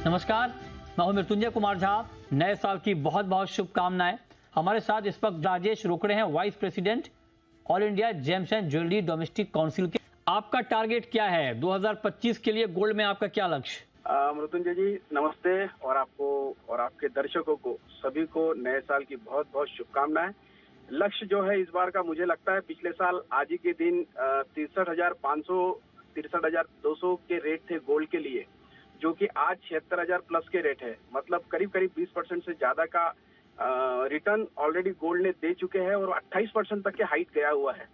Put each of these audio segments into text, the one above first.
नमस्कार, मैं हूं मृत्युंजय कुमार झा। नए साल की बहुत बहुत शुभकामनाएं। हमारे साथ इस वक्त राजेश रोकड़े हैं, vice president all India James and jewellery domestic council के। आपका टारगेट क्या है 2025 के लिए? गोल्ड में आपका क्या लक्ष्य? मृत्युंजय जी नमस्ते, और आपको और आपके दर्शकों को सभी को नए साल की बहुत बहुत शुभकामनाएं। लक्ष्य जो है इस बार का, मुझे लगता है पिछले साल आज ही के दिन 63,500 63,200 के रेट थे गोल्ड के लिए, जो कि आज 76,000 प्लस के रेट है। मतलब करीब करीब 20% से ज्यादा का रिटर्न ऑलरेडी गोल्ड ने दे चुके हैं और 28% तक के हाइट गया हुआ है।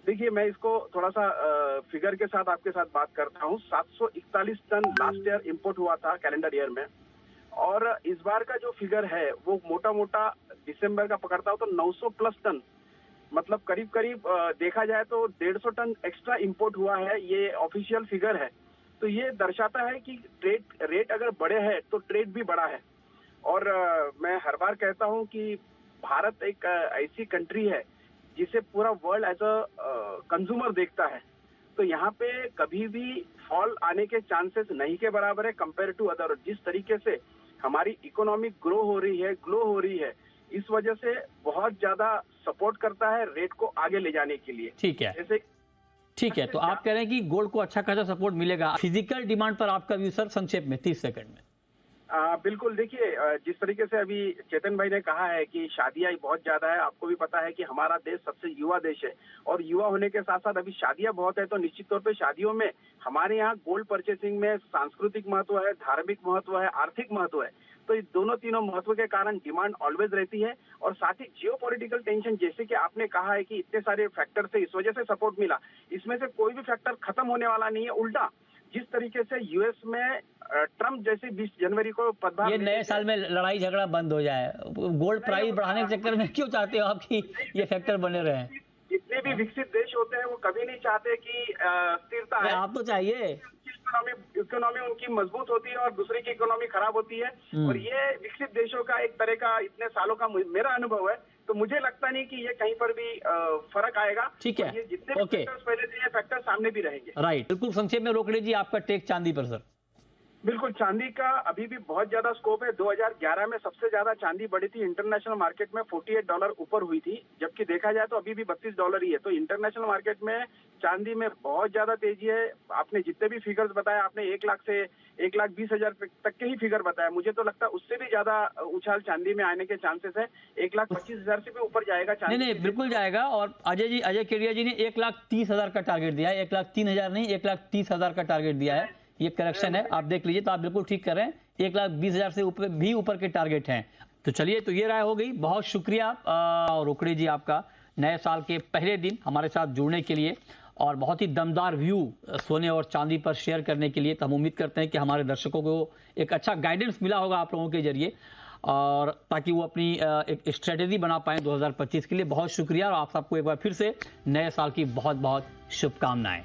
देखिए, मैं इसको थोड़ा सा फिगर के साथ आपके साथ बात करता हूँ। 741 टन लास्ट ईयर इंपोर्ट हुआ था कैलेंडर ईयर में, और इस बार का जो फिगर है वो मोटा मोटा दिसंबर का पकड़ता हूँ तो 900 प्लस टन, मतलब करीब करीब देखा जाए तो 150 टन एक्स्ट्रा इंपोर्ट हुआ है। ये ऑफिशियल फिगर है। तो ये दर्शाता है कि ट्रेड रेट अगर बढ़े हैं तो ट्रेड भी बढ़ा है। और मैं हर बार कहता हूँ कि भारत एक ऐसी कंट्री है जिसे पूरा वर्ल्ड एज अ कंज्यूमर देखता है। तो यहाँ पे कभी भी फॉल आने के चांसेस नहीं के बराबर है कंपेयर टू अदर। जिस तरीके से हमारी इकोनॉमी ग्रो हो रही है, इस वजह से बहुत ज्यादा सपोर्ट करता है रेट को आगे ले जाने के लिए। ठीक है, जैसे ठीक है। तो आप कह रहे हैं कि गोल्ड को अच्छा खासा सपोर्ट मिलेगा। फिजिकल डिमांड पर आपका व्यू सर, संक्षेप में 30 सेकंड में। बिल्कुल। देखिए, जिस तरीके से अभी चेतन भाई ने कहा है कि शादियां बहुत ज्यादा है, आपको भी पता है कि हमारा देश सबसे युवा देश है, और युवा होने के साथ साथ अभी शादियां बहुत है। तो निश्चित तौर पे शादियों में हमारे यहाँ गोल्ड परचेसिंग में सांस्कृतिक महत्व है, धार्मिक महत्व है, आर्थिक महत्व है। तो ये दोनों तीनों महत्व के कारण डिमांड ऑलवेज रहती है। और साथ ही जियोपॉलिटिकल टेंशन, जैसे कि आपने कहा है कि इतने सारे फैक्टर से इस वजह से सपोर्ट मिला, इसमें से कोई भी फैक्टर खत्म होने वाला नहीं है। उल्टा, जिस तरीके से यूएस में ट्रम्प जैसे 20 जनवरी को पदभार, ये नए साल में लड़ाई झगड़ा बंद हो जाए, गोल्ड प्राइस बढ़ाने के चक्कर में क्यों चाहते हो आप कि ये फैक्टर बने रहे? जितने भी विकसित देश होते हैं वो कभी नहीं चाहते कि स्थिरता है। आप तो चाहिए। इकोनॉमी उनकी मजबूत होती है और दूसरे की इकोनॉमी खराब होती है। और ये विकसित देशों का एक तरह का इतने सालों का मेरा अनुभव है। तो मुझे लगता नहीं कि ये कहीं पर भी फर्क आएगा। ठीक है, ये जितने फैक्टर्स पहले थे, ये फैक्टर सामने भी रहेंगे। राइट, बिल्कुल। संक्षेप में रोकड़े जी, आपका टेक चांदी पर सर। बिल्कुल, चांदी का अभी भी बहुत ज्यादा स्कोप है। 2011 में सबसे ज्यादा चांदी बढ़ी थी इंटरनेशनल मार्केट में, $48 ऊपर हुई थी, जबकि देखा जाए तो अभी भी $32 ही है। तो इंटरनेशनल मार्केट में चांदी में बहुत ज्यादा तेजी है। आपने जितने भी फिगर्स बताए, आपने 1 लाख से 1,20,000 तक के ही फिगर बताया। मुझे तो लगता है उससे भी ज्यादा उछाल चांदी में आने के चांसेस है। 1,25,000 से भी ऊपर जाएगा चांदी। नहीं, बिल्कुल जाएगा। और अजय केडिया जी ने 1,30,000 का टारगेट दिया है। 1,03,000 नहीं, 1,30,000 का टारगेट दिया है। ये करेक्शन है, आप देख लीजिए। तो आप बिल्कुल ठीक कर रहे हैं। 1,20,000 से ऊपर के टारगेट हैं। तो चलिए, तो ये राय हो गई। बहुत शुक्रिया रोकड़े जी आपका, नए साल के पहले दिन हमारे साथ जुड़ने के लिए और बहुत ही दमदार व्यू सोने और चांदी पर शेयर करने के लिए। तो हम उम्मीद करते हैं कि हमारे दर्शकों को एक अच्छा गाइडेंस मिला होगा आप लोगों के जरिए, और ताकि वो अपनी एक स्ट्रेटेजी बना पाएं 2025 के लिए। बहुत शुक्रिया, और आप सबको एक बार फिर से नए साल की बहुत बहुत शुभकामनाएं।